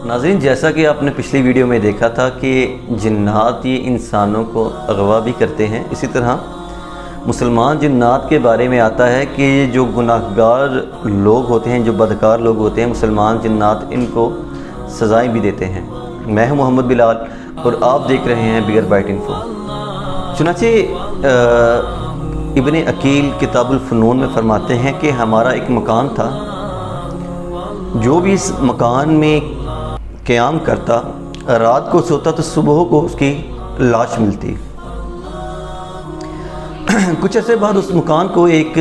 ناظرین، جیسا کہ آپ نے پچھلی ویڈیو میں دیکھا تھا کہ جنات یہ انسانوں کو اغوا بھی کرتے ہیں، اسی طرح مسلمان جنات کے بارے میں آتا ہے کہ جو گناہگار لوگ ہوتے ہیں، جو بدکار لوگ ہوتے ہیں، مسلمان جنات ان کو سزائیں بھی دیتے ہیں۔ میں ہوں محمد بلال اور آپ دیکھ رہے ہیں بگر بائٹ انفو۔ چنانچہ ابن عقیل کتاب الفنون میں فرماتے ہیں کہ ہمارا ایک مکان تھا، جو بھی اس مکان میں قیام کرتا، رات کو سوتا تو صبح کو اس کی لاش ملتی۔ کچھ عرصے بعد اس مکان کو ایک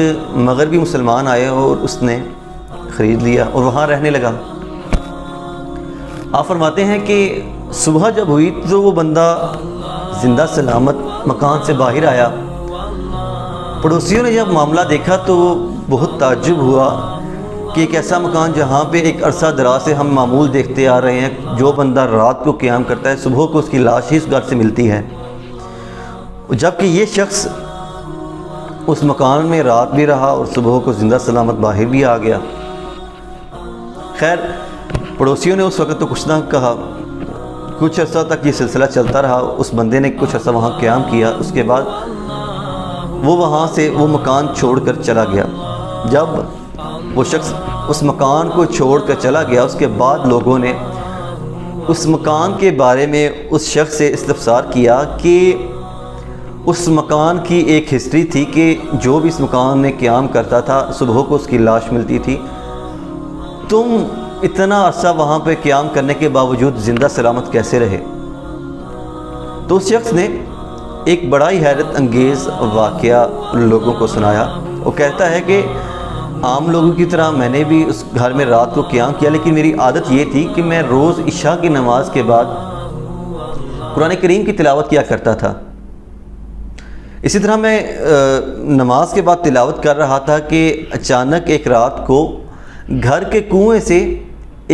مغربی مسلمان آیا اور اس نے خرید لیا اور وہاں رہنے لگا۔ آپ فرماتے ہیں کہ صبح جب ہوئی تو وہ بندہ زندہ سلامت مکان سے باہر آیا۔ پڑوسیوں نے جب معاملہ دیکھا تو بہت تعجب ہوا کہ ایک ایسا مکان جہاں پہ ایک عرصہ دراز سے ہم معمول دیکھتے آ رہے ہیں، جو بندہ رات کو قیام کرتا ہے صبح کو اس کی لاش ہی اس گھر سے ملتی ہے، جبکہ یہ شخص اس مکان میں رات بھی رہا اور صبح کو زندہ سلامت باہر بھی آ گیا۔ خیر، پڑوسیوں نے اس وقت تو کچھ نہ کہا۔ کچھ عرصہ تک یہ سلسلہ چلتا رہا۔ اس بندے نے کچھ عرصہ وہاں قیام کیا، اس کے بعد وہ وہاں سے وہ مکان چھوڑ کر چلا گیا۔ جب وہ شخص اس مکان کو چھوڑ کر چلا گیا، اس کے بعد لوگوں نے اس مکان کے بارے میں اس شخص سے استفسار کیا کہ اس مکان کی ایک ہسٹری تھی کہ جو بھی اس مکان میں قیام کرتا تھا صبح کو اس کی لاش ملتی تھی، تم اتنا عرصہ وہاں پہ قیام کرنے کے باوجود زندہ سلامت کیسے رہے؟ تو اس شخص نے ایک بڑا ہی حیرت انگیز واقعہ لوگوں کو سنایا۔ وہ کہتا ہے کہ عام لوگوں کی طرح میں نے بھی اس گھر میں رات کو قیام کیا، لیکن میری عادت یہ تھی کہ میں روز عشاء کی نماز کے بعد قرآن کریم کی تلاوت کیا کرتا تھا۔ اسی طرح میں نماز کے بعد تلاوت کر رہا تھا کہ اچانک ایک رات کو گھر کے کنویں سے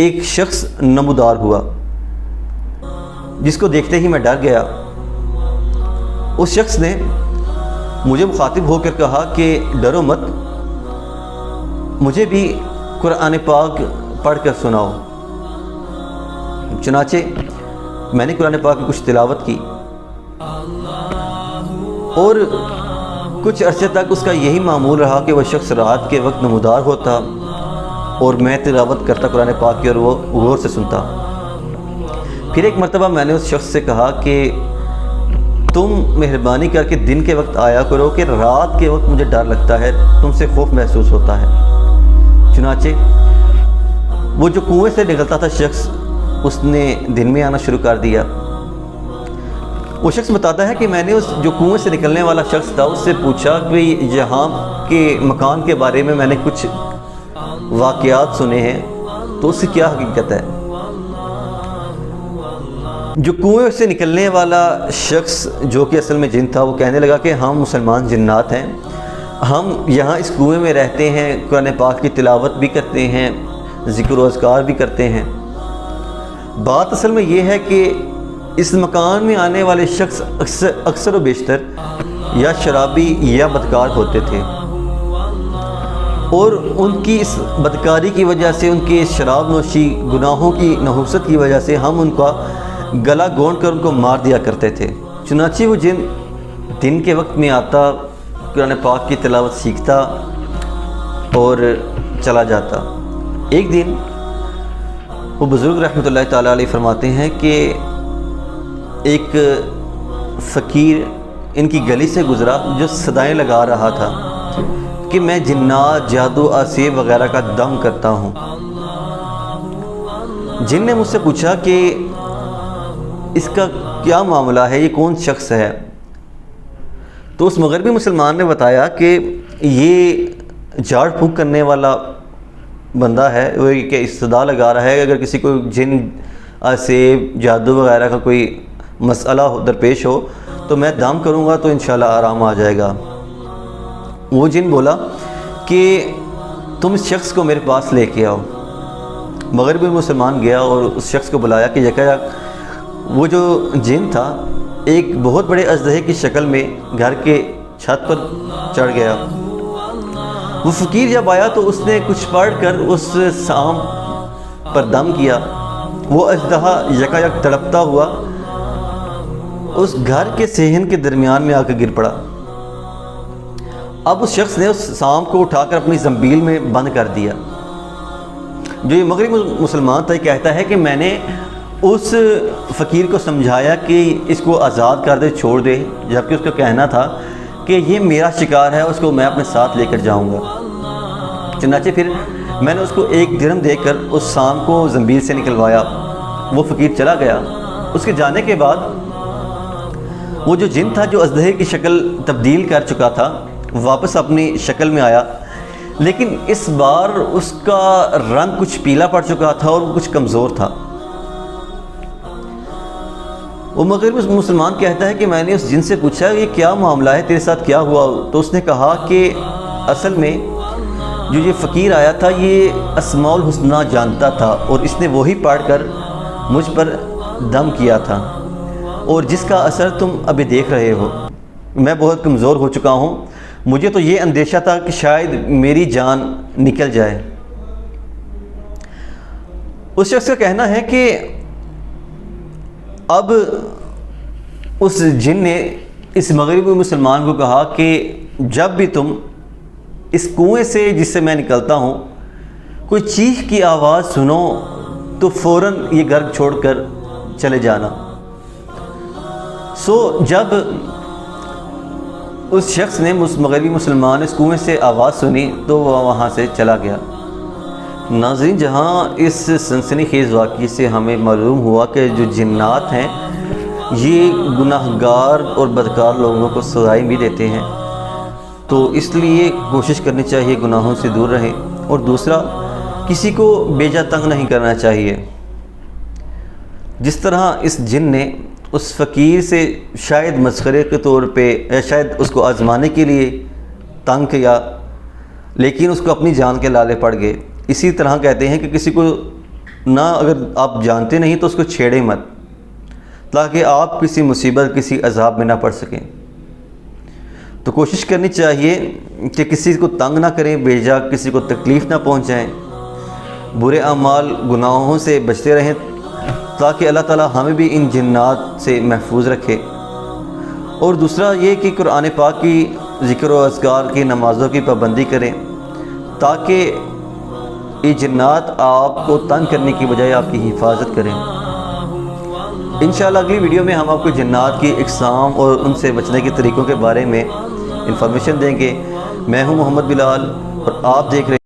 ایک شخص نمودار ہوا، جس کو دیکھتے ہی میں ڈر گیا۔ اس شخص نے مجھے مخاطب ہو کر کہا کہ ڈرو مت، مجھے بھی قرآن پاک پڑھ کر سناؤ۔ چنانچہ میں نے قرآن پاک کی کچھ تلاوت کی اور کچھ عرصے تک اس کا یہی معمول رہا کہ وہ شخص رات کے وقت نمودار ہوتا اور میں تلاوت کرتا قرآن پاک کی اور وہ غور سے سنتا۔ پھر ایک مرتبہ میں نے اس شخص سے کہا کہ تم مہربانی کر کے دن کے وقت آیا کرو کہ رات کے وقت مجھے ڈر لگتا ہے، تم سے خوف محسوس ہوتا ہے۔ چنانچہ وہ جو کنویں سے نکلتا تھا شخص، اس نے دن میں آنا شروع کر دیا۔ وہ شخص بتاتا ہے کہ میں نے اس جو کنویں سے نکلنے والا شخص تھا اس سے پوچھا کہ یہاں کے مکان کے بارے میں میں نے کچھ واقعات سنے ہیں، تو اس سے کیا حقیقت ہے؟ جو کنویں سے نکلنے والا شخص جو کہ اصل میں جن تھا، وہ کہنے لگا کہ ہم مسلمان جنات ہیں، ہم یہاں اس کنویں میں رہتے ہیں، قرآن پاک کی تلاوت بھی کرتے ہیں، ذکر و اذکار بھی کرتے ہیں۔ بات اصل میں یہ ہے کہ اس مکان میں آنے والے شخص اکثر و بیشتر یا شرابی یا بدکار ہوتے تھے، اور ان کی اس بدکاری کی وجہ سے، ان کی شراب نوشی، گناہوں کی نحوست کی وجہ سے ہم ان کا گلا گھونٹ کر ان کو مار دیا کرتے تھے۔ چنانچہ وہ جن دن کے وقت میں آتا، قرآن پاک کی تلاوت سیکھتا اور چلا جاتا۔ ایک دن وہ بزرگ رحمۃ اللہ تعالیٰ علیہ فرماتے ہیں کہ ایک فقیر ان کی گلی سے گزرا جو صدائیں لگا رہا تھا کہ میں جنات، جادو، آسیب وغیرہ کا دم کرتا ہوں۔ جن نے مجھ سے پوچھا کہ اس کا کیا معاملہ ہے، یہ کون شخص ہے؟ تو اس مغربی مسلمان نے بتایا کہ یہ جھاڑ پھونک کرنے والا بندہ ہے، وہ کہ صدا لگا رہا ہے، اگر کسی کو جن، آسیب، جادو وغیرہ کا کوئی مسئلہ درپیش ہو تو میں دم کروں گا تو انشاءاللہ آرام آ جائے گا۔ وہ جن بولا کہ تم اس شخص کو میرے پاس لے کے آؤ۔ مغربی مسلمان گیا اور اس شخص کو بلایا کہ یکا وہ جو جن تھا ایک بہت بڑے اژدہے کی شکل میں گھر کے چھت پر چڑھ گیا۔ وہ فقیر جب آیا تو اس نے کچھ پڑھ کر اس سانپ پر دم کیا وہ اژدہا یکایک تڑپتا ہوا اس گھر کے صحن کے درمیان میں آ کے گر پڑا۔ اب اس شخص نے اس سانپ کو اٹھا کر اپنی زنبیل میں بند کر دیا۔ جو یہ مغربی مسلمان تھا، یہ کہتا ہے کہ میں نے اس فقیر کو سمجھایا کہ اس کو آزاد کر دے، چھوڑ دے، جبکہ اس کا کہنا تھا کہ یہ میرا شکار ہے، اس کو میں اپنے ساتھ لے کر جاؤں گا۔ چنانچہ پھر میں نے اس کو 1 درہم دے کر اس سانپ کو زنبیل سے نکلوایا۔ وہ فقیر چلا گیا۔ اس کے جانے کے بعد وہ جو جن تھا جو اژدہے کی شکل تبدیل کر چکا تھا، واپس اپنی شکل میں آیا، لیکن اس بار اس کا رنگ کچھ پیلا پڑ چکا تھا اور وہ کچھ کمزور تھا۔ وہ مغربی مسلمان کہتا ہے کہ میں نے اس جن سے پوچھا یہ کیا معاملہ ہے، تیرے ساتھ کیا ہوا؟ تو اس نے کہا کہ اصل میں جو یہ فقیر آیا تھا یہ اسماء الحسنہ جانتا تھا اور اس نے وہی پڑھ کر مجھ پر دم کیا تھا، اور جس کا اثر تم ابھی دیکھ رہے ہو۔ میں بہت کمزور ہو چکا ہوں، مجھے تو یہ اندیشہ تھا کہ شاید میری جان نکل جائے۔ اس شخص کا کہنا ہے کہ اب اس جن نے اس مغربی مسلمان کو کہا کہ جب بھی تم اس کنویں سے جس سے میں نکلتا ہوں کوئی چیخ کی آواز سنو تو فوراً یہ گھر چھوڑ کر چلے جانا۔ جب اس شخص نے مغربی مسلمان اس کنویں سے آواز سنی تو وہ وہاں سے چلا گیا۔ ناظرین، جہاں اس سنسنی خیز واقعے سے ہمیں معلوم ہوا کہ جو جنات ہیں یہ گناہ گار اور بدکار لوگوں کو سزائیں بھی دیتے ہیں، تو اس لیے کوشش کرنی چاہیے گناہوں سے دور رہیں، اور دوسرا کسی کو بیجا تنگ نہیں کرنا چاہیے۔ جس طرح اس جن نے اس فقیر سے شاید مسخرے کے طور پہ یا شاید اس کو آزمانے کے لیے تنگ کیا، لیکن اس کو اپنی جان کے لالے پڑ گئے، اسی طرح کہتے ہیں کہ کسی کو نہ اگر آپ جانتے نہیں تو اس کو چھیڑیں مت، تاکہ آپ کسی مصیبت کسی عذاب میں نہ پڑ سکیں۔ تو کوشش کرنی چاہیے کہ کسی کو تنگ نہ کریں، بے جا کسی کو تکلیف نہ پہنچائیں، برے اعمال گناہوں سے بچتے رہیں تاکہ اللہ تعالی ہمیں بھی ان جنات سے محفوظ رکھے۔ اور دوسرا یہ کہ قرآن پاک کی ذکر و اذکار کی نمازوں کی پابندی کریں تاکہ یہ جنات آپ کو تنگ کرنے کی بجائے آپ کی حفاظت کریں۔ انشاءاللہ اگلی ویڈیو میں ہم آپ کو جنات کی اقسام اور ان سے بچنے کے طریقوں کے بارے میں انفارمیشن دیں گے۔ میں ہوں محمد بلال اور آپ دیکھ رہے ہیں